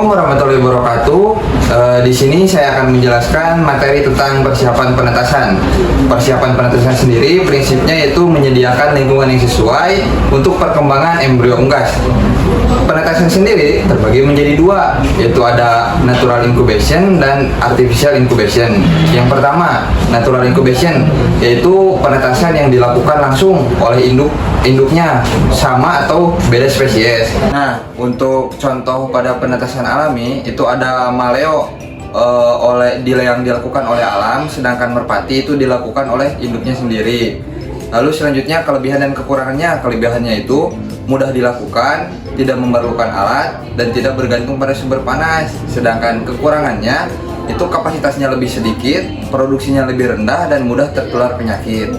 Assalamualaikum warahmatullahi wabarakatuh. Di sini saya akan menjelaskan materi tentang persiapan penetasan. Persiapan penetasan sendiri prinsipnya yaitu menyediakan lingkungan yang sesuai untuk perkembangan embrio unggas. Penetasan sendiri terbagi menjadi dua, yaitu ada natural incubation dan artificial incubation. Yang pertama, natural incubation, yaitu penetasan yang dilakukan langsung oleh induknya sama atau beda spesies. Nah, untuk contoh pada penetasan alami itu ada maleo yang dilakukan oleh alam, sedangkan merpati itu dilakukan oleh induknya sendiri. Lalu selanjutnya kelebihan dan kekurangannya. Kelebihannya itu mudah dilakukan, tidak memerlukan alat, dan tidak bergantung pada sumber panas. Sedangkan kekurangannya itu kapasitasnya lebih sedikit, produksinya lebih rendah, dan mudah tertular penyakit.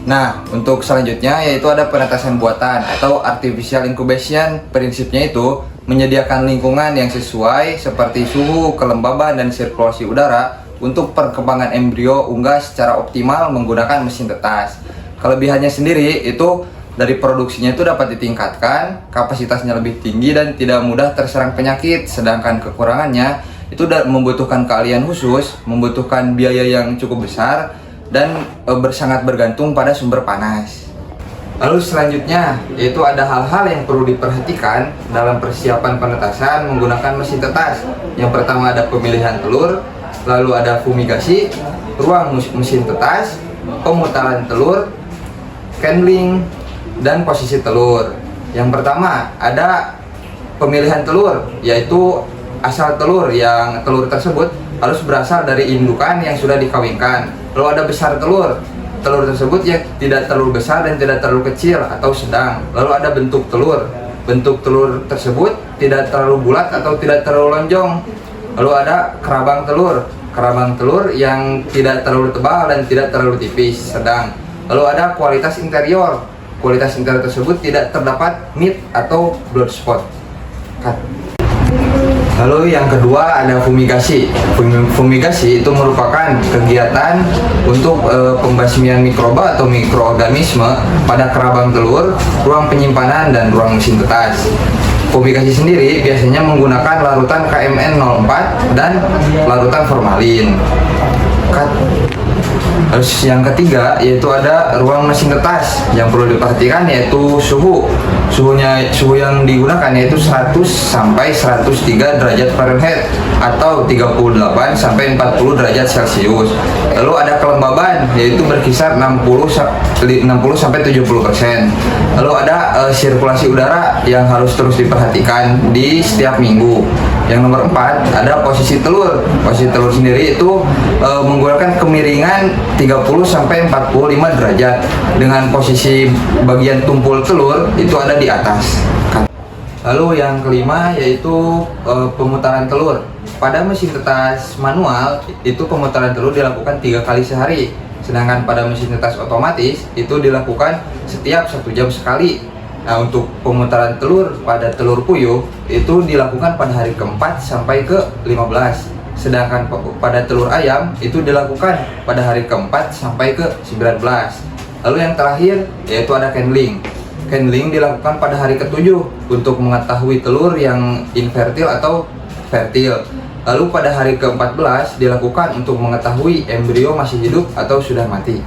Nah, untuk selanjutnya yaitu ada penetasan buatan atau artificial incubation. Prinsipnya itu menyediakan lingkungan yang sesuai seperti suhu, kelembaban, dan sirkulasi udara untuk perkembangan embrio unggas secara optimal menggunakan mesin tetas. Kelebihannya sendiri itu dari produksinya itu dapat ditingkatkan, kapasitasnya lebih tinggi dan tidak mudah terserang penyakit. Sedangkan kekurangannya itu membutuhkan keahlian khusus, membutuhkan biaya yang cukup besar, dan sangat bergantung pada sumber panas. Lalu selanjutnya yaitu ada hal-hal yang perlu diperhatikan dalam persiapan penetasan menggunakan mesin tetas. Yang pertama ada pemilihan telur, lalu ada fumigasi, ruang mesin tetas, pemutaran telur, candling, dan posisi telur. Yang pertama ada pemilihan telur, yaitu asal telur yang telur tersebut harus berasal dari indukan yang sudah dikawinkan. Lalu ada besar telur, telur tersebut yang tidak terlalu besar dan tidak terlalu kecil atau sedang. Lalu ada bentuk telur tersebut tidak terlalu bulat atau tidak terlalu lonjong. Lalu ada kerabang telur yang tidak terlalu tebal dan tidak terlalu tipis, sedang. Lalu ada kualitas interior tersebut tidak terdapat nit atau blood spot. Lalu yang kedua ada fumigasi. Fumigasi itu merupakan kegiatan untuk pembasmian mikroba atau mikroorganisme pada kerabang telur, ruang penyimpanan, dan ruang mesin tetas. Fumigasi sendiri biasanya menggunakan larutan KMN04 dan larutan formalin. Terus yang ketiga yaitu ada ruang mesin tetas. Yang perlu diperhatikan yaitu suhu yang digunakan yaitu 100 sampai 103 derajat Fahrenheit atau 38 sampai 40 derajat Celcius. Lalu ada kelembaban yaitu berkisar 60 sampai 70%. Lalu ada sirkulasi udara yang harus terus diperhatikan di setiap minggu. Yang nomor 4 ada posisi telur. Posisi telur sendiri itu menggunakan kemiringan 30 sampai 45 derajat dengan posisi bagian tumpul telur itu ada di atas. Lalu yang kelima yaitu pemutaran telur. Pada mesin tetas manual itu pemutaran telur dilakukan 3 kali sehari. Sedangkan pada mesin tetas otomatis itu dilakukan setiap 1 jam sekali. Nah, untuk pemutaran telur pada telur puyuh itu dilakukan pada hari ke-4 sampai ke-15. Sedangkan pada telur ayam itu dilakukan pada hari ke-4 sampai ke-19. Lalu yang terakhir yaitu ada candling. Candling dilakukan pada hari ke-7 untuk mengetahui telur yang infertil atau fertil. Lalu pada hari ke-14 dilakukan untuk mengetahui embrio masih hidup atau sudah mati.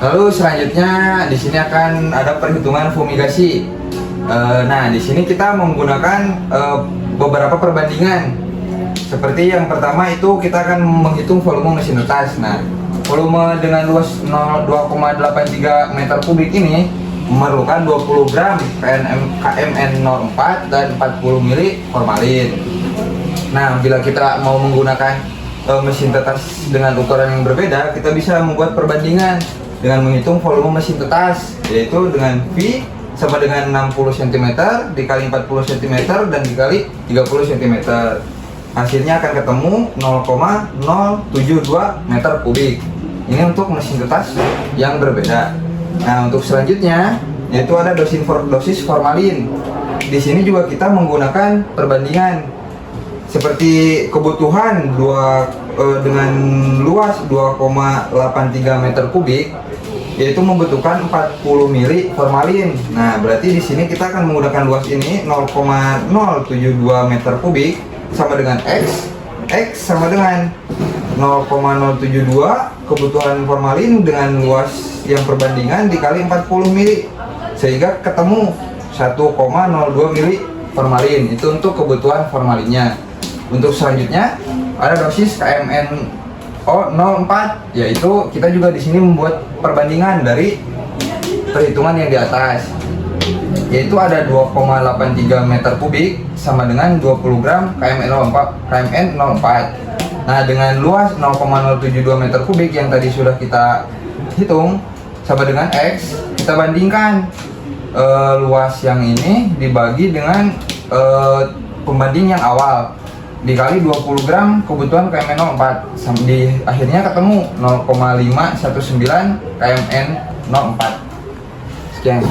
Lalu selanjutnya di sini akan ada perhitungan fumigasi. Nah, di sini kita menggunakan beberapa perbandingan. Seperti yang pertama itu kita akan menghitung volume mesin tetas. Nah, volume dengan luas 2,83 meter kubik ini memerlukan 20 gram KMN04 dan 40 mili formalin. Nah, bila kita mau menggunakan mesin tetas dengan ukuran yang berbeda, kita bisa membuat perbandingan dengan menghitung volume mesin tetas, yaitu dengan V sama dengan 60 cm dikali 40 cm dan dikali 30 cm. Hasilnya akan ketemu 0,072 meter kubik. Ini untuk mesin tetas yang berbeda. Nah, untuk selanjutnya yaitu ada dosis formalin. Di sini juga kita menggunakan perbandingan seperti kebutuhan dengan luas 2,83 meter kubik yaitu membutuhkan 40 mili formalin. Nah, berarti di sini kita akan menggunakan luas ini 0,072 meter kubik sama dengan X sama dengan 0,072 kebutuhan formalin dengan luas yang perbandingan dikali 40 mili, sehingga ketemu 1,02 mili formalin. Itu untuk kebutuhan formalinnya. Untuk selanjutnya ada dosis KMNO04, yaitu kita juga di sini membuat perbandingan dari perhitungan yang di atas, yaitu ada 2,83 meter kubik sama dengan 20 gram KMN04. Nah, dengan luas 0,072 meter kubik yang tadi sudah kita hitung sama dengan X, kita bandingkan luas yang ini dibagi dengan pembanding yang awal dikali 20 gram kebutuhan KMN04, di akhirnya ketemu 0,519 KMN04. Sekian.